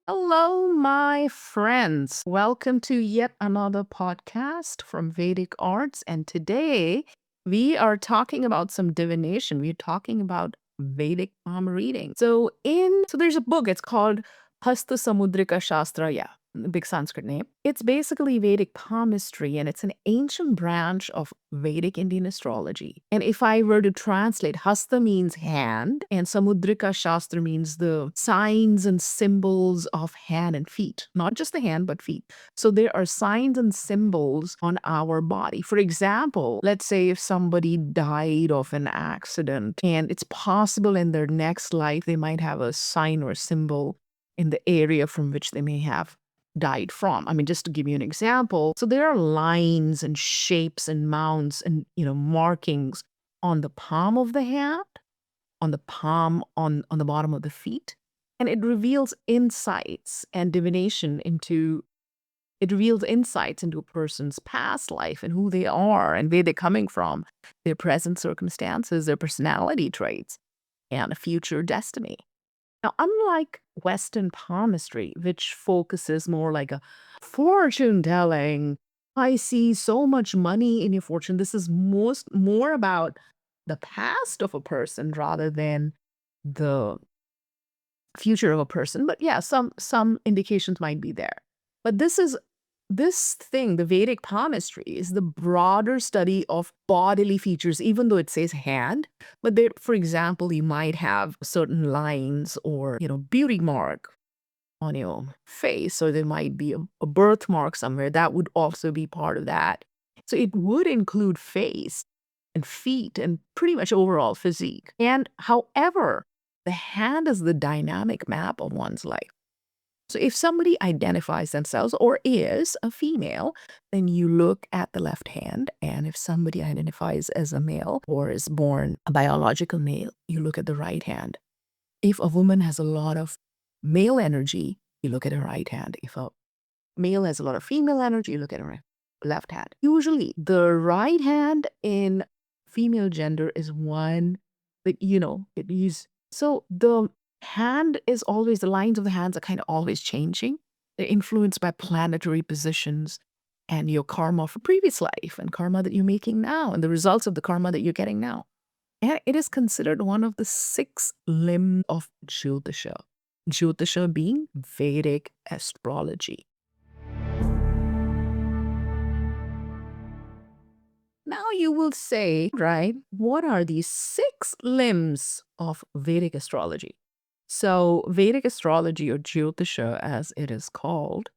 Hello, my friends. Welcome to yet another podcast from Vedic Arts. And today we are talking about some divination. We're talking about Vedic palm reading. So there's a book, it's called Hasta Samudrika Shastra. Yeah, big Sanskrit name. It's basically Vedic palmistry, and it's an ancient branch of Vedic Indian astrology. And if I were to translate, Hasta means hand, and Samudrika Shastra means the signs and symbols of hand and feet, not just the hand, but feet. So there are signs and symbols on our body. For example, let's say if somebody died of an accident, and it's possible in their next life they might have a sign or symbol in the area from which they may have died from. I mean, just to give you an example, so there are lines and shapes and mounds and markings on the palm of the hand, on the palm, on the bottom of the feet, and it reveals insights into a person's past life and who they are and where they're coming from, their present circumstances, their personality traits, and a future destiny. Now, unlike Western palmistry, which focuses more like a fortune telling, I see so much money in your fortune. This is more about the past of a person rather than the future of a person. But yeah, some indications might be there. But the Vedic palmistry is the broader study of bodily features, even though it says hand. But there, for example, you might have certain lines or, beauty mark on your face, or there might be a birthmark somewhere. That would also be part of that. So it would include face and feet and pretty much overall physique. And however, the hand is the dynamic map of one's life. So if somebody identifies themselves or is a female, then you look at the left hand. And if somebody identifies as a male or is born a biological male, you look at the right hand. If a woman has a lot of male energy, you look at her right hand. If a male has a lot of female energy, you look at her left hand. Usually, the right hand in female gender is one that, it is. So the the lines of the hands are kind of always changing. They're influenced by planetary positions and your karma for previous life and karma that you're making now and the results of the karma that you're getting now. And it is considered one of the 6 limbs of Jyotisha. Jyotisha being Vedic astrology. Now you will say, right, what are these 6 limbs of Vedic astrology? So, Vedic astrology, or Jyotisha as it is called,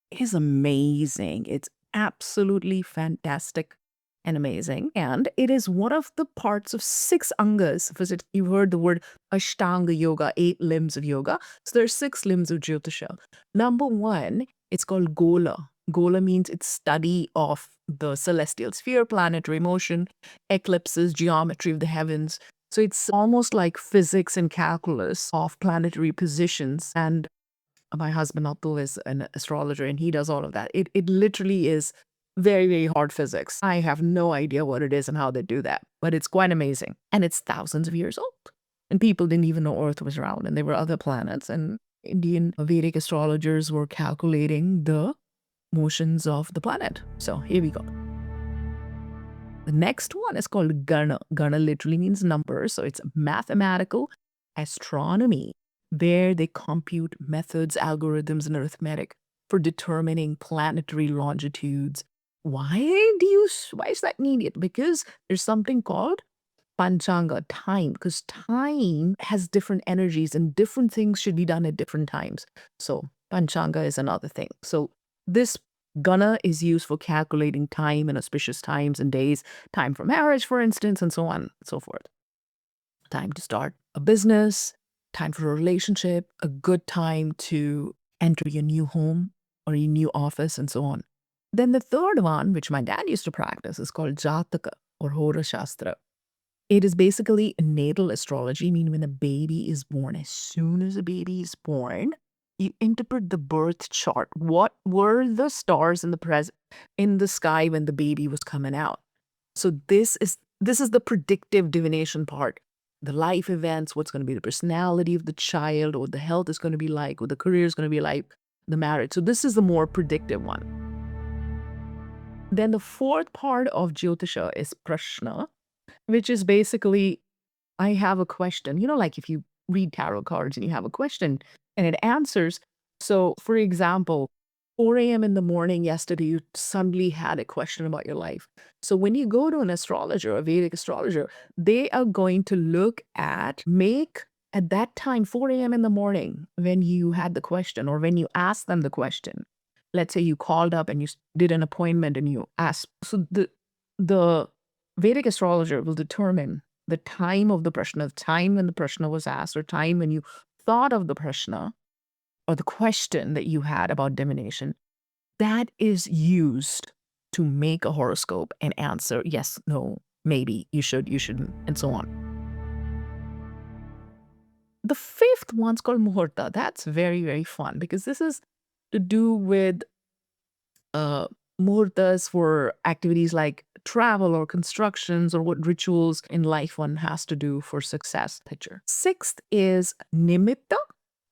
is amazing. It's absolutely fantastic and amazing. And it is one of the parts of 6 angas. Visit, you heard the word Ashtanga yoga, 8 limbs of yoga. So there's 6 limbs of Jyotisha. Number 1, it's called Gola. Gola means it's study of the celestial sphere, planetary motion, eclipses, geometry of the heavens. So it's almost like physics and calculus of planetary positions. And my husband Atul is an astrologer and he does all of that. It literally is very, very hard physics. I have no idea what it is and how they do that, but it's quite amazing. And it's thousands of years old. And people didn't even know Earth was round and there were other planets. And Indian Vedic astrologers were calculating the motions of the planet. So here we go. The next one is called Gana. Gana literally means numbers. So it's mathematical astronomy, where they compute methods, algorithms, and arithmetic for determining planetary longitudes. Why is that needed? Because there's something called Panchanga, time, because time has different energies and different things should be done at different times. So Panchanga is another thing. So this Gana is used for calculating time and auspicious times and days, time for marriage, for instance, and so on and so forth. Time to start a business, time for a relationship, a good time to enter your new home or your new office, and so on. Then the third one, which my dad used to practice, is called Jataka or Hora Shastra. It is basically natal astrology, meaning when a baby is born, as soon as a baby is born, you interpret the birth chart. What were the stars in the sky when the baby was coming out? So this is the predictive divination part. the life events, what's going to be the personality of the child, what the health is going to be like, what the career is going to be like, the marriage. So this is the more predictive one. Then the fourth part of Jyotisha is Prashna, which is basically, I have a question. Like if you read tarot cards and you have a question and it answers. So, for example, 4 a.m. in the morning yesterday, you suddenly had a question about your life. So, when you go to an astrologer, a Vedic astrologer, they are going to look at, at that time, 4 a.m. in the morning, when you had the question or when you asked them the question. Let's say you called up and you did an appointment and you asked. So, the Vedic astrologer will determine the time of the prashna, the time when the prashna was asked, or time when you thought of the prashna or the question that you had about divination. That is used to make a horoscope and answer yes, no, maybe, you should, you shouldn't, and so on. The fifth one's called muhurta. That's very, very fun because this is to do with muhurtas for activities like travel or constructions or what rituals in life one has to do for success. Picture. Sixth is nimitta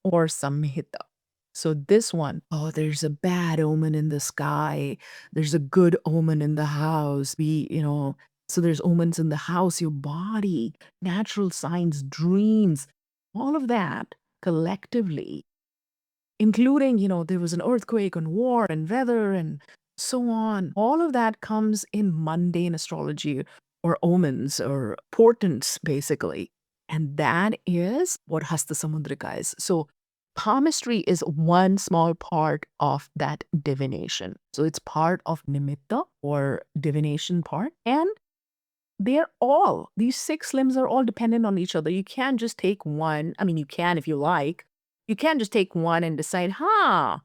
or samhita. So this one, oh, there's a bad omen in the sky. There's a good omen in the house. So there's omens in the house, your body, natural signs, dreams, all of that collectively, including, there was an earthquake and war and weather and so on. All of that comes in mundane astrology or omens or portents, basically. And that is what Hasta Samudrika is. So palmistry is one small part of that divination. So it's part of nimitta or divination part. And these six limbs are all dependent on each other. You can't just take one. I mean, you can if you like. You can't just take one and decide, I'm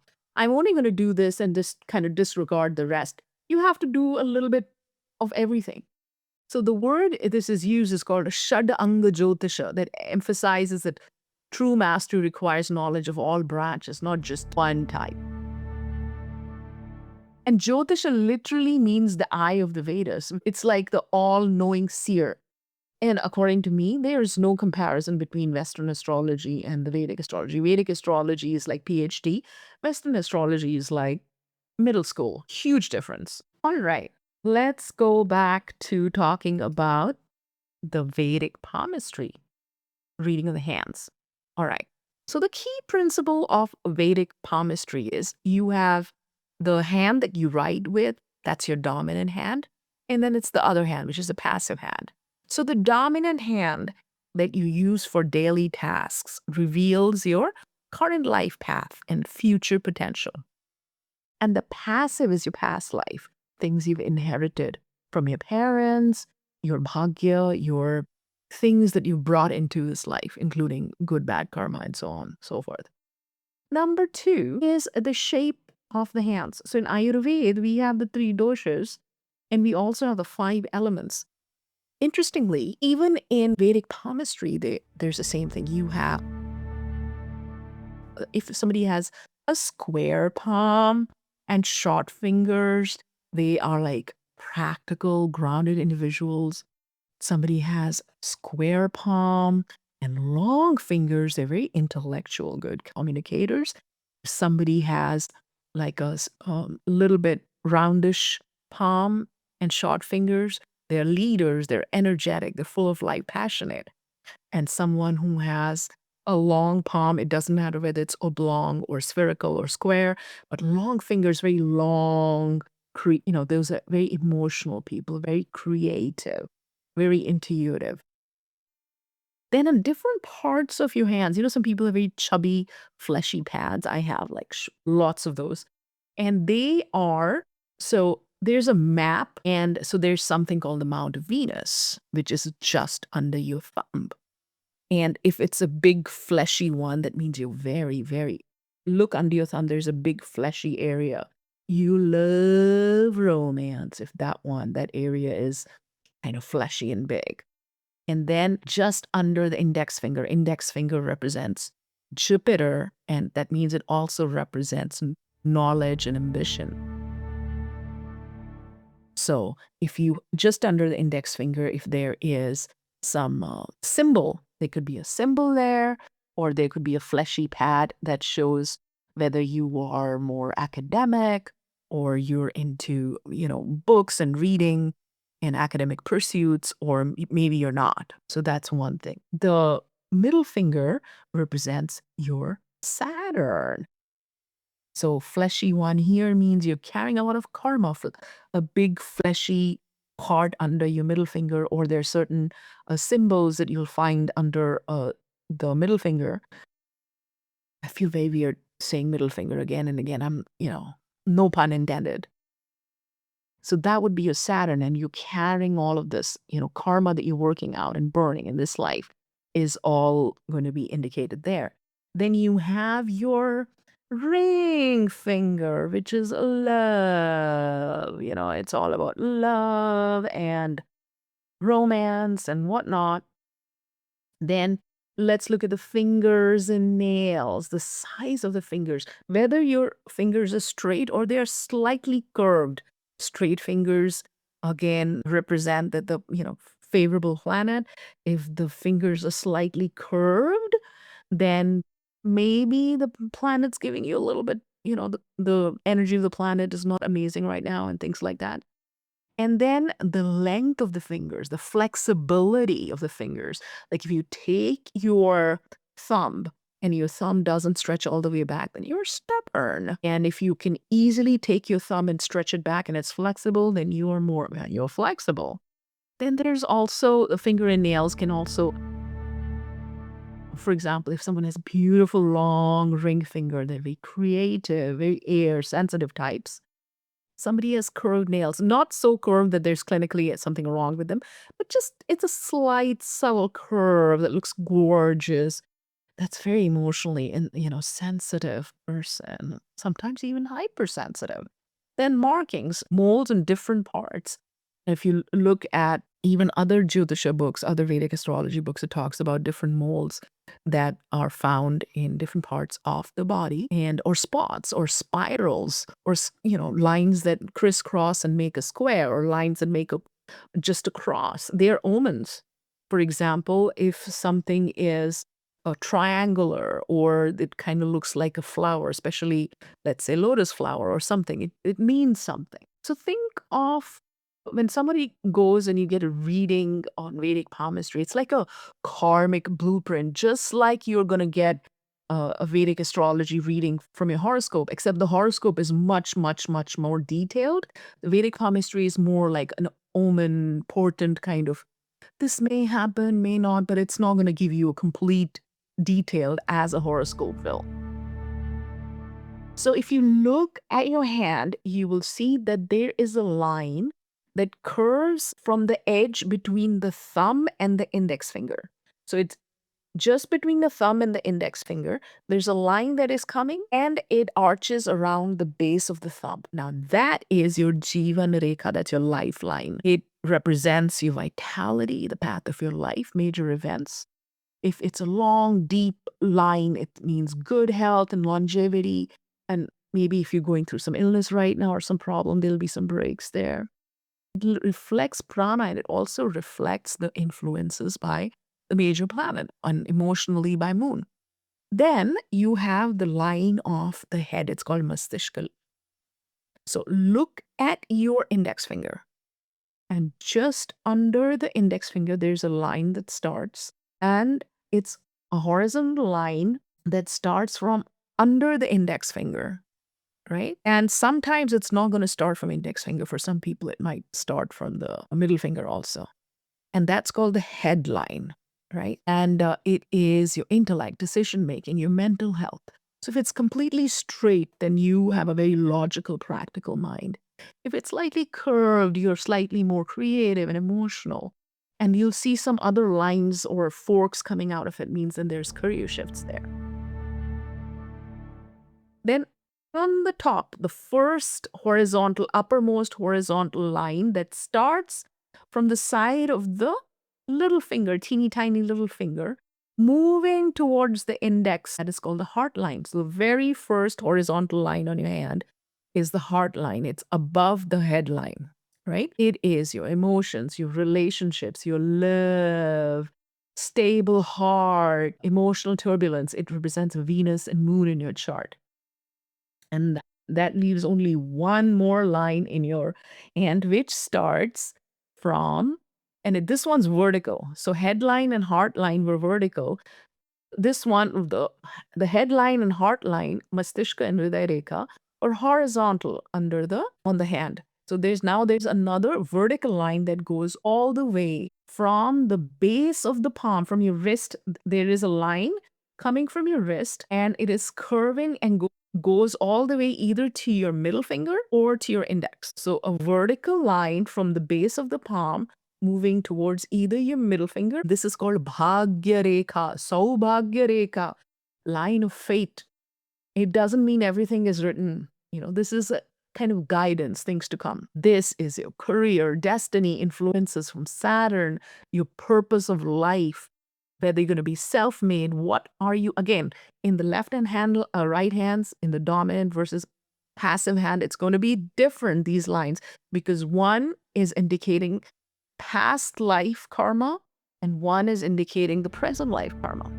only going to do this and just kind of disregard the rest. You have to do a little bit of everything. So the word this is used is called a Shad-anga Jyotish, that emphasizes that true mastery requires knowledge of all branches, not just one type. And Jyotisha literally means the eye of the Vedas. It's like the all-knowing seer. And according to me, there is no comparison between Western astrology and the Vedic astrology. Vedic astrology is like PhD. Western astrology is like middle school. Huge difference. All right. Let's go back to talking about the Vedic palmistry, reading of the hands. All right. So the key principle of Vedic palmistry is you have the hand that you write with, that's your dominant hand. And then it's the other hand, which is a passive hand. So the dominant hand that you use for daily tasks reveals your current life path and future potential. And the passive is your past life, things you've inherited from your parents, your bhagya, your things that you've brought into this life, including good, bad karma, and so on, so forth. Number 2 is the shape of the hands. So in Ayurveda, we have the 3 doshas, and we also have the 5 elements. Interestingly, even in Vedic palmistry, there's the same thing. You have, if somebody has a square palm and short fingers, they are like practical, grounded individuals. Somebody has square palm and long fingers, they're very intellectual, good communicators. Somebody has like a little bit roundish palm and short fingers, they're leaders, they're energetic, they're full of life, passionate. And someone who has a long palm, it doesn't matter whether it's oblong or spherical or square, but long fingers, very long, those are very emotional people, very creative, very intuitive. Then on different parts of your hands, some people have very chubby, fleshy pads. I have like lots of those. And so there's a map. And so there's something called the Mount of Venus, which is just under your thumb. And if it's a big fleshy one, that means you're very, very, look under your thumb, there's a big fleshy area. You love romance if that area is kind of fleshy and big. And then just under the index finger represents Jupiter, and that means it also represents knowledge and ambition. So if you, just under the index finger, if there is some symbol. There could be a symbol there, or there could be a fleshy pad that shows whether you are more academic or you're into, books and reading and academic pursuits, or maybe you're not. So that's one thing. The middle finger represents your Saturn. So fleshy one here means you're carrying a lot of karma, a big fleshy part under your middle finger, or there's certain symbols that you'll find under the middle finger. I feel very weird saying middle finger again and again. No pun intended. So that would be your Saturn, and you're carrying all of this, karma that you're working out and burning in this life is all going to be indicated there. Then you have your ring finger, which is love. It's all about love and romance and whatnot. Then let's look at the fingers and nails, the size of the fingers, whether your fingers are straight or they're slightly curved. Straight fingers, again, represent that the, favorable planet. If the fingers are slightly curved, then maybe the planet's giving you a little bit, the energy of the planet is not amazing right now and things like that. And then the length of the fingers, the flexibility of the fingers. Like if you take your thumb and your thumb doesn't stretch all the way back, then you're stubborn. And if you can easily take your thumb and stretch it back and it's flexible, then you're flexible. Then there's also the finger and nails can also, for example, if someone has beautiful long ring finger, they're very creative, very air sensitive types. Somebody has curved nails, not so curved that there's clinically something wrong with them, but just it's a slight, subtle curve that looks gorgeous. That's very emotionally and sensitive person, sometimes even hypersensitive. Then markings, moles in different parts. If you look at even other Jyotisha books, other Vedic astrology books, it talks about different moles that are found in different parts of the body, and or spots or spirals or lines that crisscross and make a square, or lines that make just a cross. They're omens. For example, if something is a triangular or it kind of looks like a flower, especially let's say lotus flower or something, it means something. So think of when somebody goes and you get a reading on Vedic palmistry, it's like a karmic blueprint, just like you're going to get a Vedic astrology reading from your horoscope, except the horoscope is much, much, much more detailed. The Vedic palmistry is more like an omen, portent kind of, this may happen, may not, but it's not going to give you a complete detailed as a horoscope will. So if you look at your hand, you will see that there is a line that curves from the edge between the thumb and the index finger. So it's just between the thumb and the index finger. There's a line that is coming and it arches around the base of the thumb. Now that is your Jivan Rekha, that's your lifeline. It represents your vitality, the path of your life, major events. If it's a long, deep line, it means good health and longevity. And maybe if you're going through some illness right now or some problem, there'll be some breaks there. It reflects prana, and it also reflects the influences by the major planet and emotionally by moon. Then you have the line of the head. It's called Mastishka. So look at your index finger. And just under the index finger, there's a line that starts. And it's a horizontal line that starts from under the index finger, right? And sometimes it's not going to start from index finger. For some people, it might start from the middle finger also. And that's called the headline, right? And it is your intellect, decision-making, your mental health. So if it's completely straight, then you have a very logical, practical mind. If it's slightly curved, you're slightly more creative and emotional. And you'll see some other lines or forks coming out of it, means that there's career shifts there. Then on the top, the first uppermost horizontal line that starts from the side of the little finger, teeny tiny little finger, moving towards the index, that is called the heart line. So the very first horizontal line on your hand is the heart line. It's above the headline, right? It is your emotions, your relationships, your love, stable heart, emotional turbulence. It represents Venus and Moon in your chart. And that leaves only one more line in your hand, which starts from, this one's vertical. So headline and heart line were vertical. This one, the headline and heart line, Mashtishka and Hriday Rekha, are horizontal on the hand. So there's another vertical line that goes all the way from the base of the palm, from your wrist. There is a line coming from your wrist, and it is curving and goes all the way either to your middle finger or to your index. So a vertical line from the base of the palm moving towards either your middle finger. This is called Bhagya Rekha, Saubhagya Rekha, line of fate. It doesn't mean everything is written. This is a kind of guidance, things to come. This is your career, destiny, influences from Saturn, your purpose of life, whether you're going to be self-made. What are you, again, in the left-hand handle, right hands, in the dominant versus passive hand, it's going to be different, these lines, because one is indicating past life karma and one is indicating the present life karma.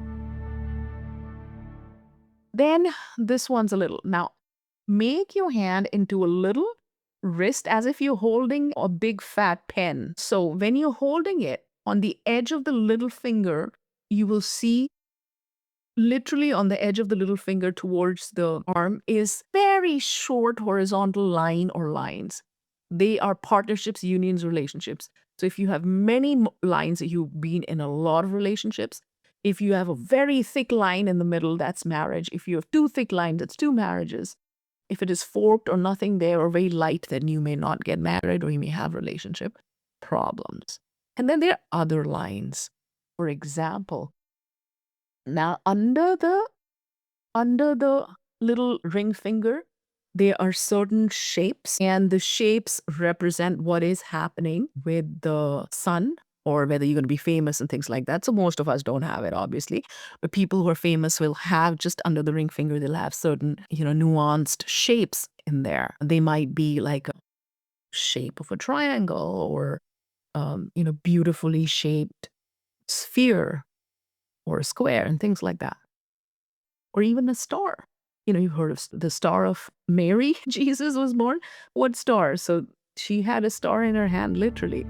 Then this one's a little. Now, make your hand into a little wrist as if you're holding a big fat pen. So when you're holding it, on the edge of the little finger, you will see literally on the edge of the little finger towards the arm is very short horizontal line or lines. They are partnerships, unions, relationships. So if you have many lines, you've been in a lot of relationships. If you have a very thick line in the middle, that's marriage. If you have two thick lines, that's two marriages. If it is forked or nothing there or very light, then you may not get married or you may have relationship problems. And then there are other lines. For example, now under the little ring finger, there are certain shapes, and the shapes represent what is happening with the sun, or whether you're going to be famous and things like that. So most of us don't have it, obviously. But people who are famous will have just under the ring finger, they'll have certain, nuanced shapes in there. They might be like a shape of a triangle or, beautifully shaped sphere or a square and things like that. Or even a star. You've heard of the star of Mary. Jesus was born. What star? So she had a star in her hand, literally.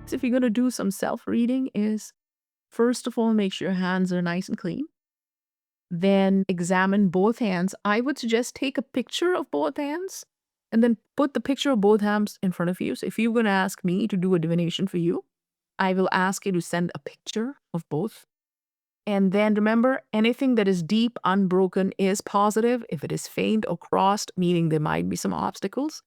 So if you're going to do some self-reading is, first of all, make sure your hands are nice and clean. Then examine both hands. I would suggest take a picture of both hands and then put the picture of both hands in front of you. So if you're going to ask me to do a divination for you, I will ask you to send a picture of both. And then remember, anything that is deep, unbroken is positive. If it is faint or crossed, meaning there might be some obstacles.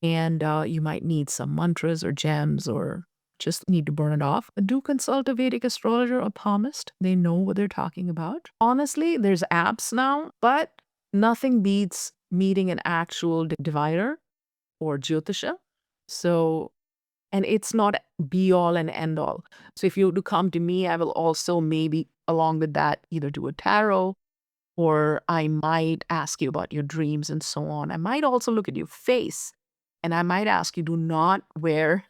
And you might need some mantras or gems or just need to burn it off. Do consult a Vedic astrologer or palmist. They know what they're talking about. Honestly, there's apps now, but nothing beats meeting an actual diviner or Jyotisha. So, and it's not be all and end all. So if you were to come to me, I will also maybe along with that either do a tarot, or I might ask you about your dreams and so on. I might also look at your face, and I might ask you, do not wear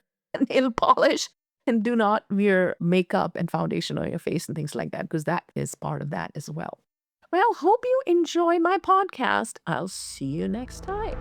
nail polish and do not wear makeup and foundation on your face and things like that, because that is part of that as well. Well, hope you enjoy my podcast. I'll see you next time.